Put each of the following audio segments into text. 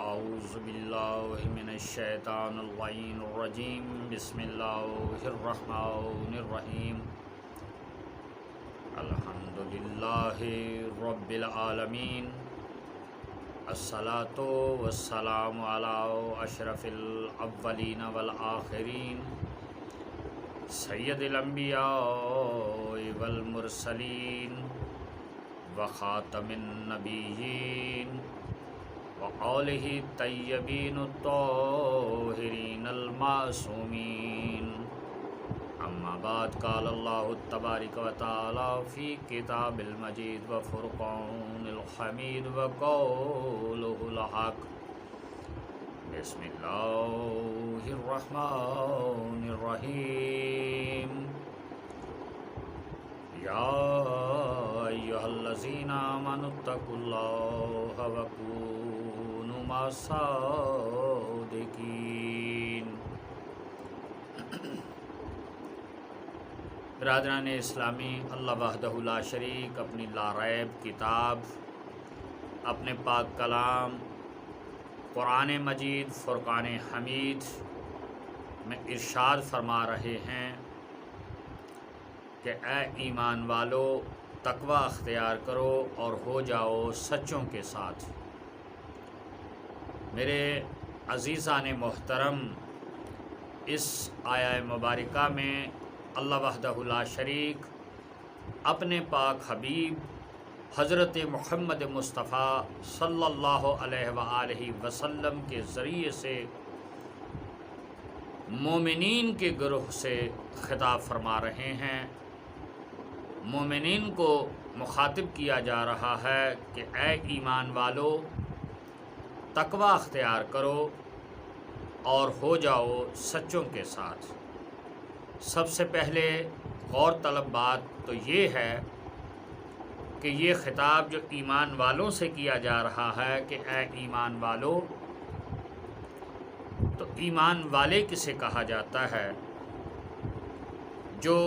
اعوذ باللہ من الشیطان اللعین الرجیم بسم اللہ الرحمن الرحیم الحمدللہ رب العالمین الصلاۃ والسلام علی اشرف الاولین والآخرین سید الانبیاء والمرسلین وخاتم النبیین وآلہ الطیبین الطاہرین المعصومین اما بعد قال اللہ تبارک و تعالی فی کتاب المجید وفرقان الحمید وقولہ الحق بسم اللہ الرحمن الرحیم یا ایہا الذین آمنوا اتقوا اللہ وکونوا مع الصادقین۔ برادران اسلامی، اللہ وحدہ لا شریک اپنی لا ریب کتاب، اپنے پاک کلام قرآن مجید فرقان حمید میں ارشاد فرما رہے ہیں کہ اے ایمان والو، تقوی اختیار کرو اور ہو جاؤ سچوں کے ساتھ۔ میرے عزیزان محترم، اس آیہ مبارکہ میں اللہ وحدہ لا شریک اپنے پاک حبیب حضرت محمد مصطفیٰ صلی اللہ علیہ وآلہ وسلم کے ذریعے سے مومنین کے گروہ سے خطاب فرما رہے ہیں۔ مومنین کو مخاطب کیا جا رہا ہے کہ اے ایمان والو، تقوی اختیار کرو اور ہو جاؤ سچوں کے ساتھ۔ سب سے پہلے غور طلب بات تو یہ ہے کہ یہ خطاب جو ایمان والوں سے کیا جا رہا ہے کہ اے ایمان والو، تو ایمان والے کسے کہا جاتا ہے؟ جو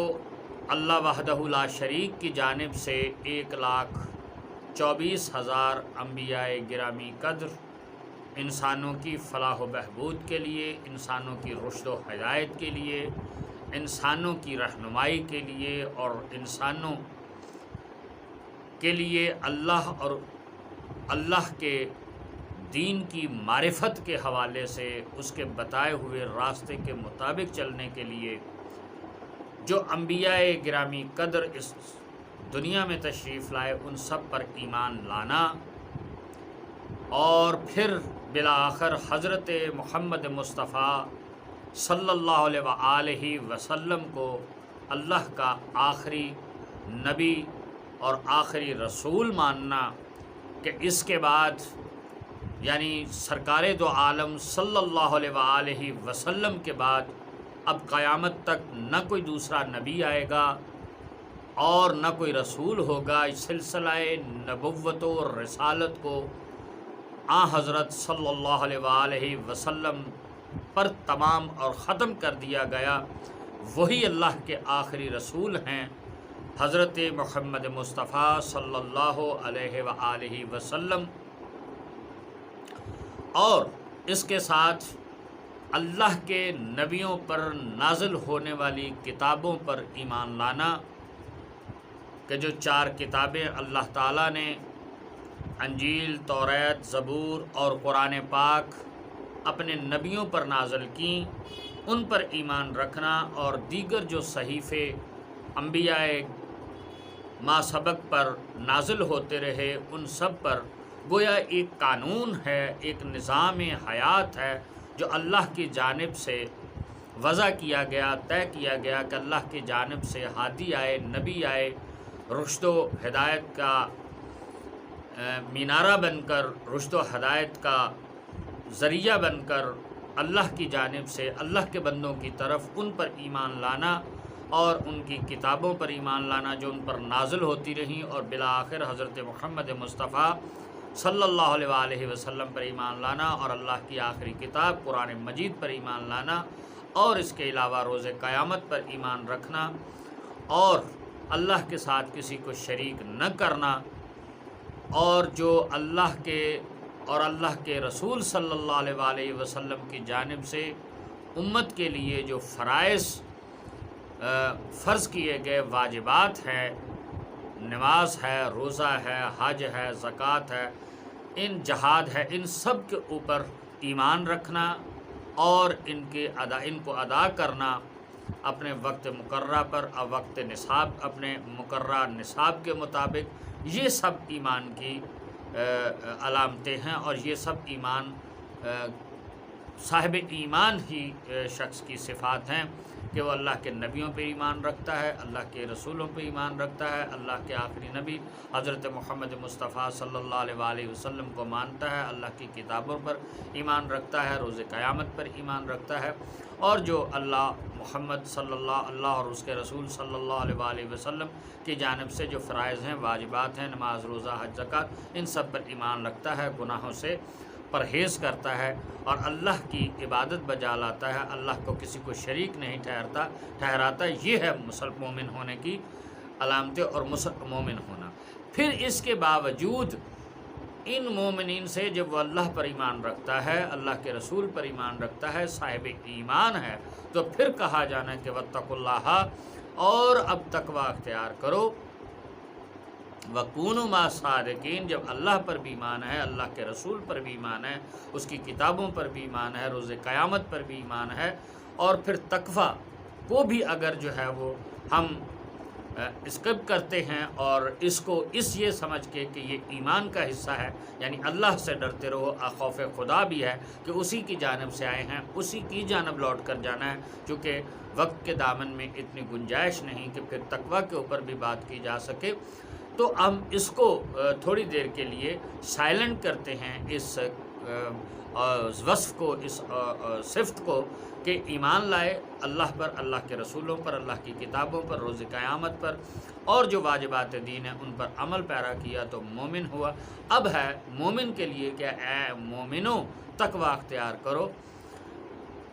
اللہ وحدہ لا شریک کی جانب سے 1,24,000 انبیاء گرامی قدر انسانوں کی فلاح و بہبود کے لیے، انسانوں کی رشد و ہدایت کے لیے، انسانوں کی رہنمائی کے لیے اور انسانوں کے لیے اللہ اور اللہ کے دین کی معرفت کے حوالے سے اس کے بتائے ہوئے راستے کے مطابق چلنے کے لیے جو انبیاء گرامی قدر اس دنیا میں تشریف لائے، ان سب پر ایمان لانا، اور پھر بالآخر حضرت محمد مصطفیٰ صلی اللہ علیہ وآلہ وسلم کو اللہ کا آخری نبی اور آخری رسول ماننا، کہ اس کے بعد یعنی سرکار دو عالم صلی اللہ علیہ وآلہ وسلم کے بعد اب قیامت تک نہ کوئی دوسرا نبی آئے گا اور نہ کوئی رسول ہوگا۔ اس سلسلہ نبوت و رسالت کو حضرت صلی اللہ علیہ وآلہ وسلم پر تمام اور ختم کر دیا گیا۔ وہی اللہ کے آخری رسول ہیں، حضرت محمد مصطفیٰ صلی اللہ علیہ وآلہ وسلم۔ اور اس کے ساتھ اللہ کے نبیوں پر نازل ہونے والی کتابوں پر ایمان لانا، کہ جو 4 کتابیں اللہ تعالیٰ نے انجیل، توریت، زبور اور قرآن پاک اپنے نبیوں پر نازل کیں، ان پر ایمان رکھنا، اور دیگر جو صحیفے انبیاء ما سبق پر نازل ہوتے رہے ان سب پر گویا ایک قانون ہے، ایک نظام حیات ہے جو اللہ کی جانب سے وضع کیا گیا، طے کیا گیا کہ اللہ کی جانب سے ہادی آئے، نبی آئے، رشد و ہدایت کا مینارہ بن کر، رشد و ہدایت کا ذریعہ بن کر اللہ کی جانب سے اللہ کے بندوں کی طرف ان پر ایمان لانا اور ان کی کتابوں پر ایمان لانا جو ان پر نازل ہوتی رہیں، اور بالآخر حضرت محمد مصطفیٰ صلی اللہ علیہ وآلہ وسلم پر ایمان لانا، اور اللہ کی آخری کتاب قرآن مجید پر ایمان لانا، اور اس کے علاوہ روز قیامت پر ایمان رکھنا، اور اللہ کے ساتھ کسی کو شریک نہ کرنا، اور جو اللہ کے اور اللہ کے رسول صلی اللہ علیہ وسلم کی جانب سے امت کے لیے جو فرض کیے گئے واجبات ہیں، نماز ہے، روزہ ہے، حج ہے، زکوٰۃ ہے، جہاد ہے، ان سب کے اوپر ایمان رکھنا اور ان کو ادا کرنا اپنے وقت مقررہ پر، وقت نصاب، اپنے مقررہ نصاب کے مطابق، یہ سب ایمان کی علامتیں ہیں، اور یہ سب صاحب ایمان ہی شخص کی صفات ہیں کہ وہ اللہ کے نبیوں پہ ایمان رکھتا ہے، اللہ کے رسولوں پہ ایمان رکھتا ہے، اللہ کے آخری نبی حضرت محمد مصطفیٰ صلی اللہ علیہ وسلم کو مانتا ہے، اللہ کی کتابوں پر ایمان رکھتا ہے، روز قیامت پر ایمان رکھتا ہے، اور جو اللہ محمد صلی اللہ اور اس کے رسول صلی اللہ علیہ وسلم کی جانب سے جو فرائض ہیں، واجبات ہیں، نماز، روزہ، حج، زکوٰۃ، ان سب پر ایمان رکھتا ہے، گناہوں سے پرہیز کرتا ہے اور اللہ کی عبادت بجا لاتا ہے، اللہ کو کسی کو شریک نہیں ٹھہراتا۔ یہ ہے مومن ہونے کی علامتیں اور مومن ہونا۔ پھر اس کے باوجود ان مومنین سے جب وہ اللہ پر ایمان رکھتا ہے، اللہ کے رسول پر ایمان رکھتا ہے، صاحب ایمان ہے، تو پھر کہا جانا کہ واتقوا اللہ، اور اب تقوی اختیار کرو، وَكُونُوا مَعَ الصَّادِقِينَ، جب اللہ پر بھی ایمان ہے، اللہ کے رسول پر بھی ایمان ہے، اس کی کتابوں پر بھی ایمان ہے، روز قیامت پر بھی ایمان ہے، اور پھر تقوی کو بھی اگر جو ہے وہ ہم اسکپ کرتے ہیں اور اس کو یہ سمجھ کے کہ یہ ایمان کا حصہ ہے، یعنی اللہ سے ڈرتے رہو، خوف خدا بھی ہے کہ اسی کی جانب سے آئے ہیں، اسی کی جانب لوٹ کر جانا ہے، چونکہ وقت کے دامن میں اتنی گنجائش نہیں کہ پھر تقوی کے اوپر بھی بات کی جا سکے، تو ہم اس کو تھوڑی دیر کے لیے سائلنٹ کرتے ہیں، اس وصف کو، اس صفت کو، کہ ایمان لائے اللہ پر، اللہ کے رسولوں پر، اللہ کی کتابوں پر، روز قیامت پر، اور جو واجبات دین ہیں ان پر عمل پیرا کیا تو مومن ہوا۔ اب ہے مومن کے لیے کہ اے مومنو تقوی اختیار کرو،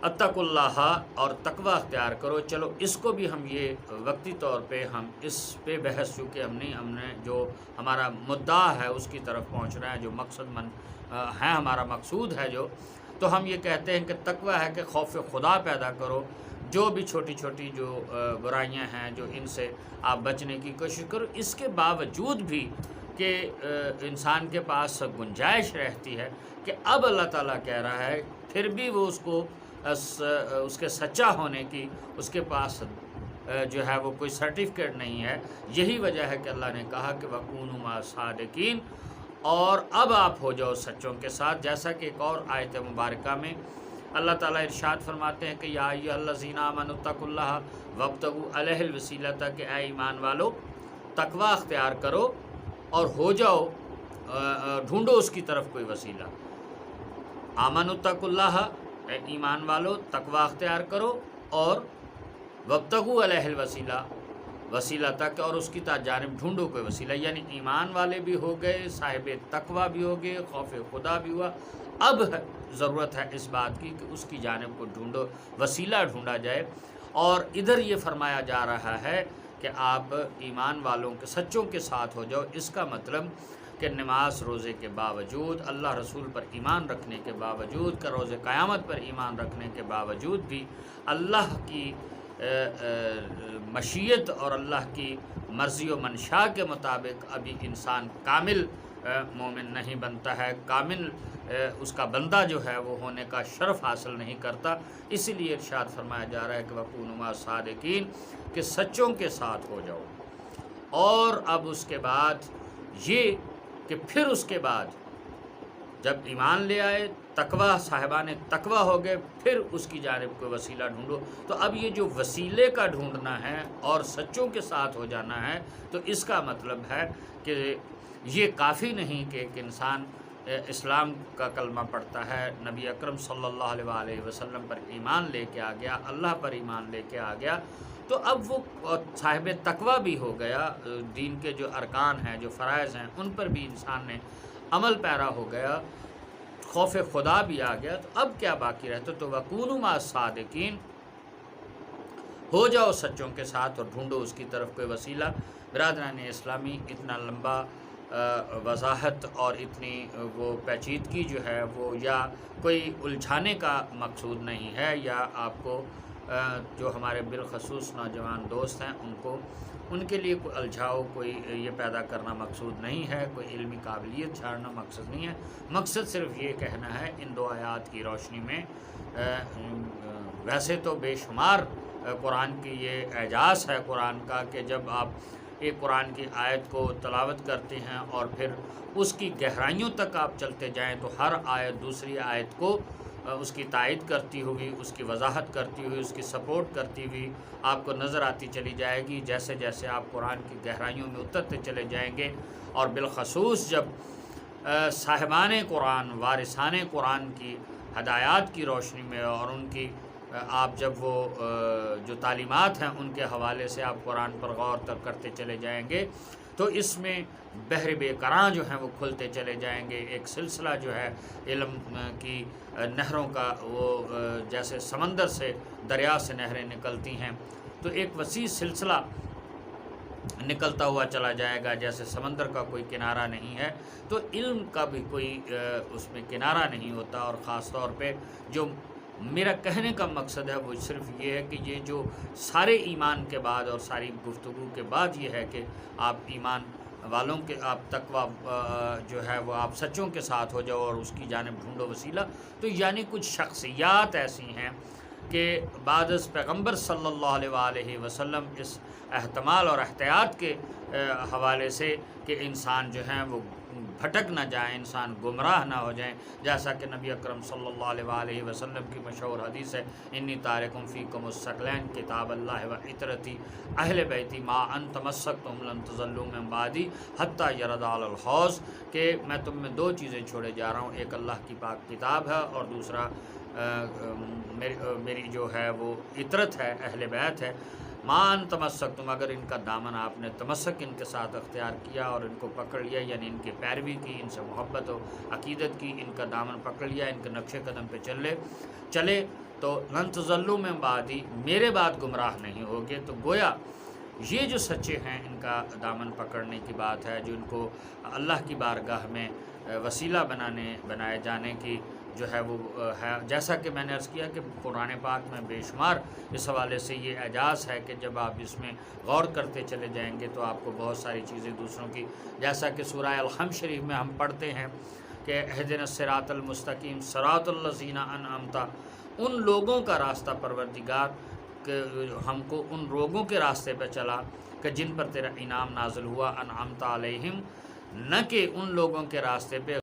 اتقوا اللہ، اور تقوی اختیار کرو۔ چلو اس کو بھی ہم یہ وقتی طور پہ ہم اس پہ بحث، چونکہ ہم نے جو ہمارا مدعا ہے اس کی طرف پہنچ رہے ہیں، جو ہے ہمارا مقصود ہے تو ہم یہ کہتے ہیں کہ تقوی ہے کہ خوف خدا پیدا کرو، جو بھی چھوٹی چھوٹی جو برائیاں ہیں جو ان سے آپ بچنے کی کوشش کرو، اس کے باوجود بھی کہ انسان کے پاس گنجائش رہتی ہے کہ اب اللہ تعالیٰ کہہ رہا ہے، پھر بھی وہ اس کے سچا ہونے کی اس کے پاس جو ہے وہ کوئی سرٹیفکیٹ نہیں ہے۔ یہی وجہ ہے کہ اللہ نے کہا کہ وَكُونُوا مَعَ الصَّادِقِينَ، اور اب آپ ہو جاؤ سچوں کے ساتھ، جیسا کہ ایک اور آیت مبارکہ میں اللہ تعالیٰ ارشاد فرماتے ہیں کہ یا ایھا الذین آمنوا اتقوا اللہ وابتغوا الیہ الوسیلۃ، کہ اے ایمان والو تقوی اختیار کرو اور ہو جاؤ، ڈھونڈو اس کی طرف کوئی وسیلہ۔ آمنوا اتقوا اللہ، اے ایمان والو تقوی اختیار کرو، اور وابتغوا الیہ الوسیلہ، وسیلہ تک، اور اس کی جانب ڈھونڈو کوئی وسیلہ، یعنی ایمان والے بھی ہو گئے، صاحب تقوی بھی ہو گئے، خوف خدا بھی ہوا، اب ضرورت ہے اس بات کی کہ اس کی جانب کو ڈھونڈو، وسیلہ ڈھونڈا جائے۔ اور ادھر یہ فرمایا جا رہا ہے کہ آپ ایمان والوں کے سچوں کے ساتھ ہو جاؤ، اس کا مطلب کہ نماز روزے کے باوجود، اللہ رسول پر ایمان رکھنے کے باوجود، کہ روز قیامت پر ایمان رکھنے کے باوجود بھی اللہ کی مشیت اور اللہ کی مرضی و منشاء کے مطابق ابھی انسان کامل مومن نہیں بنتا ہے، کامل اس کا بندہ جو ہے وہ ہونے کا شرف حاصل نہیں کرتا۔ اسی لیے ارشاد فرمایا جا رہا ہے کہ وَكُونُوا مَعَ الصَّادِقِينَ، کہ سچوں کے ساتھ ہو جاؤ۔ اور اب اس کے بعد یہ کہ پھر اس کے بعد جب ایمان لے آئے، تقوی، صاحبان تقوی ہو گئے، پھر اس کی جانب کوئی وسیلہ ڈھونڈو۔ تو اب یہ جو وسیلے کا ڈھونڈنا ہے اور سچوں کے ساتھ ہو جانا ہے، تو اس کا مطلب ہے کہ یہ کافی نہیں کہ ایک انسان اسلام کا کلمہ پڑھتا ہے، نبی اکرم صلی اللہ علیہ وسلم پر ایمان لے کے آ گیا، اللہ پر ایمان لے کے آ گیا، تو اب وہ صاحب تقوی بھی ہو گیا، دین کے جو ارکان ہیں، جو فرائض ہیں، ان پر بھی انسان نے عمل پیرا ہو گیا، خوف خدا بھی آ گیا، تو اب کیا باقی رہتا؟ تو وَكُونُوا مَعَ الصَّادِقِينَ، ہو جاؤ سچوں کے ساتھ اور ڈھونڈو اس کی طرف کوئی وسیلہ۔ برادران اسلامی، اتنا لمبا وضاحت اور اتنی وہ پیچیدگی جو ہے وہ یا کوئی الجھانے کا مقصود نہیں ہے، یا آپ کو جو ہمارے بالخصوص نوجوان دوست ہیں ان کے لیے کوئی الجھاؤ کوئی یہ پیدا کرنا مقصود نہیں ہے، کوئی علمی قابلیت چھاڑنا مقصد نہیں ہے۔ مقصد صرف یہ کہنا ہے ان دو آیات کی روشنی میں ویسے تو بے شمار قرآن کی یہ اعجاز ہے قرآن کا کہ جب آپ ایک قرآن کی آیت کو تلاوت کرتے ہیں اور پھر اس کی گہرائیوں تک آپ چلتے جائیں تو ہر آیت دوسری آیت کو اس کی تائید کرتی ہوئی، اس کی وضاحت کرتی ہوئی، اس کی سپورٹ کرتی ہوئی آپ کو نظر آتی چلی جائے گی، جیسے جیسے آپ قرآن کی گہرائیوں میں اترتے چلے جائیں گے۔ اور بالخصوص جب صاحبان قرآن، وارثان قرآن کی ہدایات کی روشنی میں اور ان کی آپ جب وہ جو تعلیمات ہیں ان کے حوالے سے آپ قرآن پر غور کرتے چلے جائیں گے تو اس میں بحر بے کراں جو ہیں وہ کھلتے چلے جائیں گے۔ ایک سلسلہ جو ہے علم کی نہروں کا، وہ جیسے سمندر سے دریا سے نہریں نکلتی ہیں تو ایک وسیع سلسلہ نکلتا ہوا چلا جائے گا، جیسے سمندر کا کوئی کنارہ نہیں ہے تو علم کا بھی کوئی اس میں کنارہ نہیں ہوتا۔ اور خاص طور پہ جو میرا کہنے کا مقصد ہے وہ صرف یہ ہے کہ یہ جو سارے ایمان کے بعد اور ساری گفتگو کے بعد یہ ہے کہ آپ ایمان والوں کے آپ تقویٰ جو ہے وہ آپ سچوں کے ساتھ ہو جاؤ اور اس کی جانب ڈھونڈو وسیلہ، تو یعنی کچھ شخصیات ایسی ہیں کہ بعد از پیغمبر صلی اللہ علیہ وآلہ وسلم اس احتمال اور احتیاط کے حوالے سے کہ انسان جو ہیں وہ بھٹک نہ جائیں، انسان گمراہ نہ ہو جائیں، جیسا کہ نبی اکرم صلی اللہ علیہ وآلہ وسلم کی مشہور حدیث ہے، انی تارکم فیکم الثقلین کتاب اللہ و عطرتی اہل بیتی ما ان تمسکتم لن تضلوا من بعدی حتی یرد علی الحوض، کہ میں تم میں دو چیزیں چھوڑے جا رہا ہوں، ایک اللہ کی پاک کتاب ہے اور دوسرا میری جو ہے وہ عطرت ہے، اہل بیت ہے۔ مان تمسک، اگر ان کا دامن آپ نے تمسک ان کے ساتھ اختیار کیا اور ان کو پکڑ لیا، یعنی ان کی پیروی کی، ان سے محبت و عقیدت کی، ان کا دامن پکڑ لیا، ان کے نقش قدم پہ چلے تو لن تضلوا من بعدی، میرے بعد گمراہ نہیں ہوگے۔ تو گویا یہ جو سچے ہیں ان کا دامن پکڑنے کی بات ہے، جو ان کو اللہ کی بارگاہ میں وسیلہ بنائے جانے کی جو ہے وہ ہے، جیسا کہ میں نے عرض کیا کہ قرآن پاک میں بے شمار اس حوالے سے یہ اعجاز ہے کہ جب آپ اس میں غور کرتے چلے جائیں گے تو آپ کو بہت ساری چیزیں دوسروں کی، جیسا کہ سورہ الحمد شریف میں ہم پڑھتے ہیں کہ اہدنا الصراط المستقیم صراط الذین انعمت، ان لوگوں کا راستہ پروردگار کہ ہم کو ان لوگوں کے راستے پہ چلا کہ جن پر تیرا انعام نازل ہوا، انعمت علیہم، نہ کہ ان لوگوں کے راستے پہ